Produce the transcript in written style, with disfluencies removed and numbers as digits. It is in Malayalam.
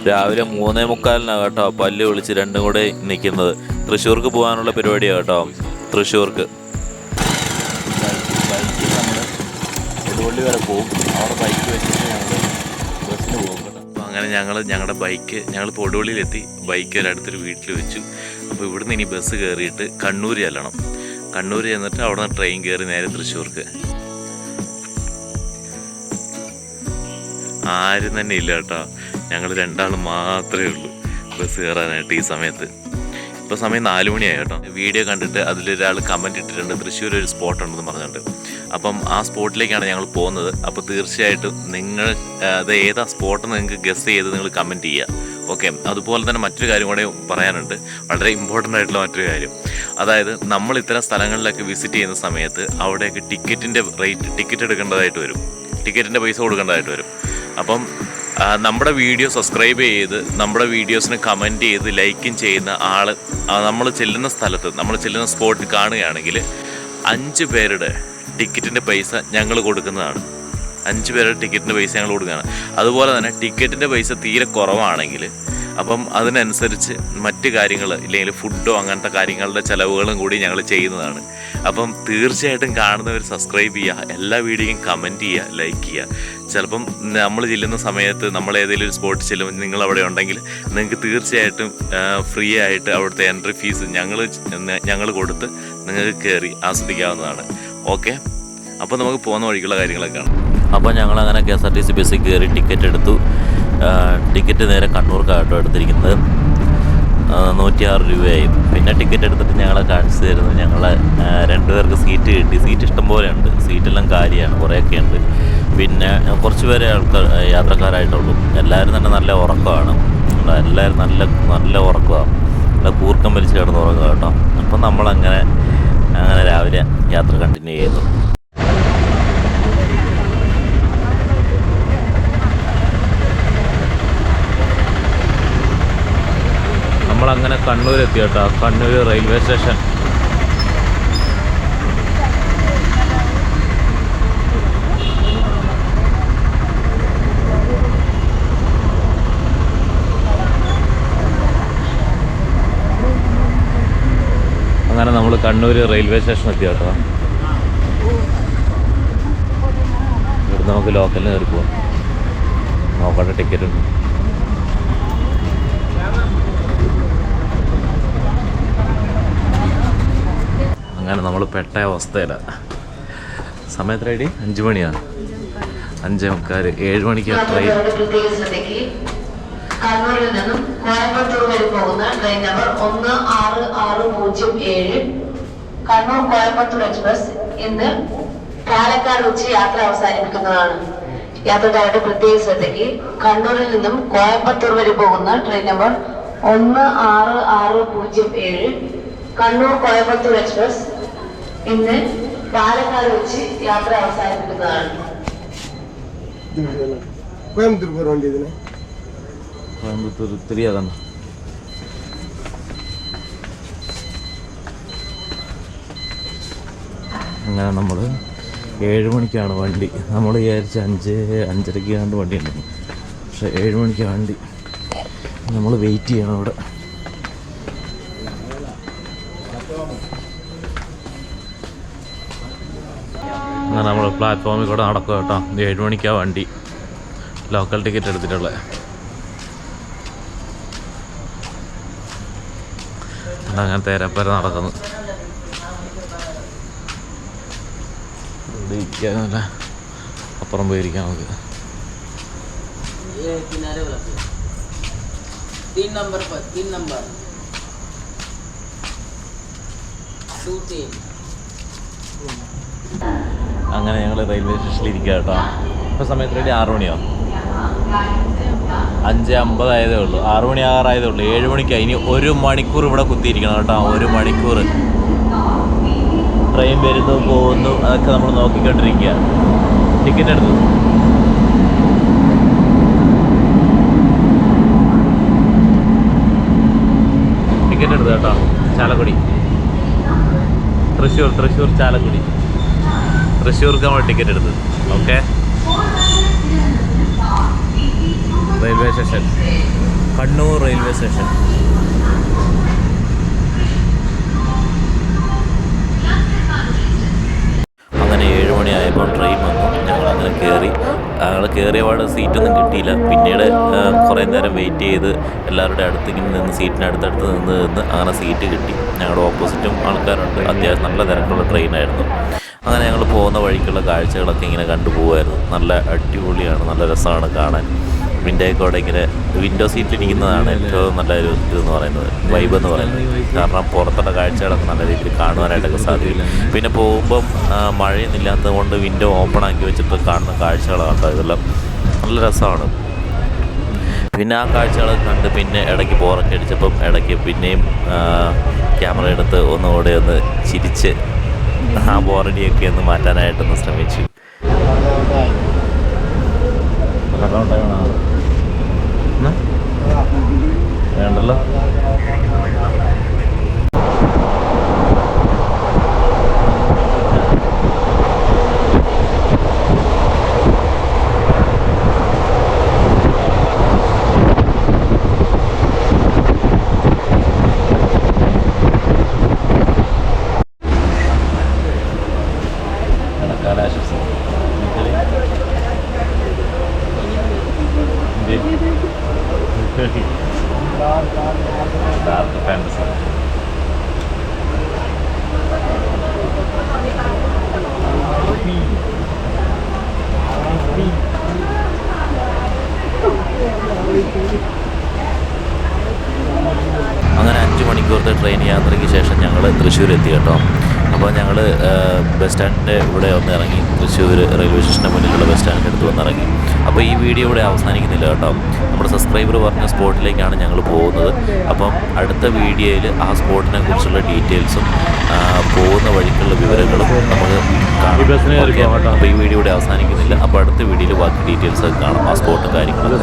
രാവിലെ 3:45 കേട്ടോ പല്ല് വിളിച്ച് രണ്ടും കൂടെ നിൽക്കുന്നത്. തൃശ്ശൂർക്ക് പോകാനുള്ള പരിപാടിയാണ് കേട്ടോ. തൃശ്ശൂർക്ക് ബൈക്കിൽ നമ്മൾ കൊടുവള്ളി വരെ പോകും. അവിടെ ബൈക്ക് വെച്ചിട്ട് ഞങ്ങൾ ബസ്സിന് പോകും കേട്ടോ. അപ്പോൾ അങ്ങനെ ഞങ്ങളുടെ ബൈക്ക് ഞങ്ങൾ കൊടുവള്ളിയിലെത്തി. ബൈക്ക് അടുത്തൊരു വീട്ടിൽ വെച്ചു. അപ്പോൾ ഇവിടുന്ന് ഇനി ബസ് കയറിയിട്ട് കണ്ണൂർ ചെല്ലണം. കണ്ണൂർ ചെന്നിട്ട് അവിടെ നിന്ന് ട്രെയിൻ കയറി നേരെ തൃശ്ശൂർക്ക്. ആരും തന്നെ ഇല്ല കേട്ടോ. ഞങ്ങൾ രണ്ടാളും മാത്രമേ ഉള്ളൂ ബസ് കയറാനായിട്ട് ഈ സമയത്ത്. ഇപ്പോൾ സമയം 4 മണിയായി കേട്ടോ. വീഡിയോ കണ്ടിട്ട് അതിലൊരാൾ കമൻറ്റ് ഇട്ടിട്ടുണ്ട് തൃശ്ശൂർ ഒരു സ്പോട്ട് ഉണ്ടെന്ന് പറഞ്ഞിട്ടുണ്ട്. അപ്പം ആ സ്പോട്ടിലേക്കാണ് ഞങ്ങൾ പോകുന്നത്. അപ്പോൾ തീർച്ചയായിട്ടും നിങ്ങൾ അത് ഏതാ സ്പോട്ടെന്ന് നിങ്ങൾക്ക് ഗസ് ചെയ്ത് നിങ്ങൾ കമൻറ്റ് ചെയ്യുക. ഓക്കെ, അതുപോലെ തന്നെ മറ്റൊരു കാര്യം കൂടെ പറയാനുണ്ട്, വളരെ ഇമ്പോർട്ടൻ്റ് ആയിട്ടുള്ള മറ്റൊരു കാര്യം. അതായത് നമ്മൾ ഇത്തരം സ്ഥലങ്ങളിലൊക്കെ വിസിറ്റ് ചെയ്യുന്ന സമയത്ത് അവിടെയൊക്കെ ടിക്കറ്റ് എടുക്കേണ്ടതായിട്ട് വരും, ടിക്കറ്റിൻ്റെ പൈസ കൊടുക്കേണ്ടതായിട്ട് വരും. അപ്പം നമ്മുടെ വീഡിയോ സബ്സ്ക്രൈബ് ചെയ്ത് നമ്മുടെ വീഡിയോസിന് കമൻറ്റ് ചെയ്ത് ലൈക്കും ചെയ്യുന്ന ആൾ നമ്മൾ ചെല്ലുന്ന സ്ഥലത്ത് നമ്മൾ ചെല്ലുന്ന സ്പോട്ട് കാണുകയാണെങ്കിൽ 5 പേരുടെ ടിക്കറ്റിൻ്റെ പൈസ ഞങ്ങൾ കൊടുക്കുന്നതാണ്. 5 പേരുടെ ടിക്കറ്റിൻ്റെ പൈസ ഞങ്ങൾ കൊടുക്കുകയാണ്. അതുപോലെ തന്നെ ടിക്കറ്റിൻ്റെ പൈസ തീരെ കുറവാണെങ്കിൽ അപ്പം അതിനനുസരിച്ച് മറ്റ് കാര്യങ്ങൾ ഇല്ലെങ്കിൽ ഫുഡോ അങ്ങനത്തെ കാര്യങ്ങളുടെ ചിലവുകളും കൂടി ഞങ്ങൾ ചെയ്യുന്നതാണ്. അപ്പം തീർച്ചയായിട്ടും കാണുന്നവർ സബ്സ്ക്രൈബ് ചെയ്യുക, എല്ലാ വീഡിയോയും കമൻറ്റ് ചെയ്യുക, ലൈക്ക് ചെയ്യുക. ചിലപ്പം നമ്മൾ ചെല്ലുന്ന സമയത്ത് നമ്മൾ ഏതെങ്കിലും ഒരു സ്പോട്ടിൽ ചെല്ലുമ്പോൾ നിങ്ങൾ അവിടെ ഉണ്ടെങ്കിൽ നിങ്ങൾക്ക് തീർച്ചയായിട്ടും ഫ്രീ ആയിട്ട് അവിടുത്തെ എൻട്രി ഫീസ് ഞങ്ങൾ കൊടുത്ത് നിങ്ങൾക്ക് കയറി ആസ്വദിക്കാവുന്നതാണ്. ഓക്കെ, അപ്പോൾ നമുക്ക് പോകുന്ന വഴിക്കുള്ള കാര്യങ്ങളൊക്കെ കാണാം. അപ്പോൾ ഞങ്ങളങ്ങനെ KSRTC ബസ്സിൽ കയറി ടിക്കറ്റ് എടുത്തു. ടിക്കറ്റ് നേരെ കണ്ണൂർക്കാട്ടോ എടുത്തിരിക്കുന്നത്. 106 രൂപയായി. പിന്നെ ടിക്കറ്റ് എടുത്തിട്ട് ഞങ്ങളെ കാണിച്ചു തരുന്നത് ഞങ്ങളെ 2 പേർക്ക് സീറ്റ് കിട്ടി. സീറ്റ് ഇഷ്ടം പോലെ ഉണ്ട്, സീറ്റെല്ലാം കാലിയാണ്, കുറേയൊക്കെ ഉണ്ട്. പിന്നെ കുറച്ച് പേരെ യാത്രക്കാരായിട്ടുള്ളൂ. എല്ലാവരും തന്നെ നല്ല ഉറക്കമാണ്. എല്ലാവരും നല്ല ഉറക്കമാണ്, നല്ല കൂർക്കം വലിച്ച് കിടന്ന് ഉറങ്ങുക കേട്ടോ. അപ്പം നമ്മളങ്ങനെ രാവിലെ യാത്ര കണ്ടിന്യൂ ചെയ്തു. നമ്മളങ്ങനെ കണ്ണൂർ എത്തി കേട്ടോ. Kannur railway station. അങ്ങനെ നമ്മൾ കണ്ണൂർ റെയിൽവേ സ്റ്റേഷൻ എത്തി കേട്ടോ. ഇവിടെ നമുക്ക് ലോക്കലിന് കയറി പോവാം. നോക്കട്ടെ ടിക്കറ്റ് ഉണ്ട്. അങ്ങനെ നമ്മൾ പെട്ട അവസ്ഥയിലാണ്. സമയത്ത് റെഡി 5 മണിയാണ്. 5:45. 7 മണിക്ക് ട്രെയിൻ. കണ്ണൂരിൽ നിന്നും കോയമ്പത്തൂർ വരെ പോകുന്ന train number 16607 Kannur Coimbatore express ഇന്ന് പാലക്കാട് വെച്ച് യാത്ര അവസാനിപ്പിക്കുന്നതാണ്. യാത്രക്കാരുടെ പ്രത്യേക ശ്രദ്ധയ്ക്ക് കണ്ണൂരിൽ നിന്നും കോയമ്പത്തൂർ വരെ പോകുന്ന train number 16607 Kannur Coimbatore express ഇന്ന് പാലക്കാട് വെച്ച് യാത്ര അവസാനിപ്പിക്കുന്നതാണ്. കോയമ്പത്തൂർ தெரியாதாண்ணா? അങ്ങനെ നമ്മൾ 7 മണിക്കാണ് വണ്ടി. നമ്മൾ വിചാരിച്ച 5:30 വണ്ടി ഉണ്ടെന്ന്, പക്ഷെ 7 മണിക്ക് വണ്ടി. നമ്മൾ വെയിറ്റ് ചെയ്യണം അവിടെ. അങ്ങനെ നമ്മൾ പ്ലാറ്റ്ഫോമിൽ കൂടെ നടക്കുക കേട്ടോ. 7 മണിക്കാണ് വണ്ടി. ലോക്കൽ ടിക്കറ്റ് എടുത്തിട്ടുള്ളത്. അങ്ങനെ തേരാപ്പര നടക്കുന്നു. ഇവിടെ ഇരിക്കാനല്ല, അപ്പുറം പോയിരിക്കാം നമുക്ക്. അങ്ങനെ ഞങ്ങൾ റെയിൽവേ സ്റ്റേഷനിൽ ഇരിക്കുക കേട്ടോ. ഇപ്പോൾ സമയത്ത് റെഡി 6 മണിയോ? 5:50 ആയതേ ഉള്ളൂ. 6 മണി ആകാറായതേ ഉള്ളൂ. 7 മണിക്കായി. ഇനി 1 മണിക്കൂർ ഇവിടെ കുത്തിയിരിക്കണം കേട്ടോ. 1 മണിക്കൂർ. ട്രെയിൻ വരുന്നു പോകുന്നു അതൊക്കെ നമ്മൾ നോക്കിക്കൊണ്ടിരിക്കുക. ടിക്കറ്റ് എടുത്തു. ടിക്കറ്റ് എടുത്തു കേട്ടോ. ചാലക്കുടി, തൃശ്ശൂർ ചാലക്കുടി. തൃശ്ശൂർക്ക് നമ്മൾ ടിക്കറ്റ് എടുത്തത്. Okay, railway station, Kannur railway station. അങ്ങനെ 7 മണിയായപ്പോൾ ട്രെയിൻ വന്നു. ഞങ്ങളങ്ങനെ കയറി. ഞങ്ങൾ കയറിയ പാട് സീറ്റൊന്നും കിട്ടിയില്ല. പിന്നീട് കുറേ നേരം വെയിറ്റ് ചെയ്ത് എല്ലാവരുടെ അടുത്ത് ഇങ്ങനെ നിന്ന് സീറ്റിനടുത്തടുത്ത് നിന്ന് അങ്ങനെ സീറ്റ് കിട്ടി. ഞങ്ങളുടെ ഓപ്പോസിറ്റും ആൾക്കാരുണ്ട്. അത്യാവശ്യം നല്ല തിരക്കുള്ള ട്രെയിനായിരുന്നു. അങ്ങനെ ഞങ്ങൾ പോകുന്ന വഴിക്കുള്ള കാഴ്ചകളൊക്കെ ഇങ്ങനെ കണ്ടുപോകുമായിരുന്നു. നല്ല അടിപൊളിയാണ്, നല്ല രസമാണ് കാണാൻ. വിൻഡോയ്ക്കോടെ ഇങ്ങനെ വിൻഡോ സീറ്റിലിരിക്കുന്നതാണ് ഏറ്റവും നല്ലൊരു ഇതെന്ന് പറയുന്നത്, വൈബ് എന്ന് പറയുന്നത്. കാരണം പുറത്തുള്ള കാഴ്ചകളൊക്കെ നല്ല രീതിയിൽ കാണുവാനായിട്ടൊക്കെ സാധിക്കും. പിന്നെ പോകുമ്പം മഴയൊന്നും ഇല്ലാത്തത് കൊണ്ട് വിൻഡോ ഓപ്പൺ ആക്കി വെച്ചിട്ട് കാണുന്ന കാഴ്ചകളാണ് കേട്ടോ. ഇതെല്ലാം നല്ല രസമാണ്. പിന്നെ ആ കാഴ്ചകളൊക്കെ കണ്ട് പിന്നെ ഇടയ്ക്ക് ബോറൊക്കെ അടിച്ചപ്പം ഇടയ്ക്ക് പിന്നെയും ക്യാമറ എടുത്ത് ഒന്നുകൂടെ ഒന്ന് ചിരിച്ച് ആ ബോറടിയൊക്കെ ഒന്ന് മാറ്റാനായിട്ടൊന്ന് ശ്രമിച്ചു. വേണ്ടല്ലോ. Dark fantasy. അങ്ങനെ 5 മണിക്കൂറത്തെ ട്രെയിൻ യാത്രയ്ക്ക് ശേഷം ഞങ്ങൾ തൃശ്ശൂർ എത്തി കേട്ടോ. അപ്പോൾ ഞങ്ങൾ ബസ് സ്റ്റാൻഡിൻ്റെ ഇവിടെ ഒന്ന് ഇറങ്ങി. തൃശ്ശൂർ റെയിൽവേ സ്റ്റേഷൻ്റെ മുന്നിലുള്ള ബസ് സ്റ്റാൻഡിൻ്റെ അടുത്ത് വന്നിറങ്ങി. അപ്പോൾ ഈ വീഡിയോ ഇവിടെ അവസാനിക്കുന്നില്ല കേട്ടോ. നമ്മുടെ സബ്സ്ക്രൈബർ പറഞ്ഞ സ്പോട്ടിലേക്കാണ് ഞങ്ങൾ പോകുന്നത്. അപ്പം അടുത്ത വീഡിയോയിൽ ആ സ്പോട്ടിനെ കുറിച്ചുള്ള ഡീറ്റെയിൽസും പോകുന്ന വഴിക്കുള്ള വിവരങ്ങളും നമുക്ക് കാണാം. അപ്പോൾ ഈ വീഡിയോ ഇവിടെ അവസാനിക്കുന്നില്ല. അപ്പോൾ അടുത്ത വീഡിയോയിൽ ബാക്കി ഡീറ്റെയിൽസ് ഒക്കെ കാണാം, ആ സ്പോട്ടും കാര്യങ്ങളും.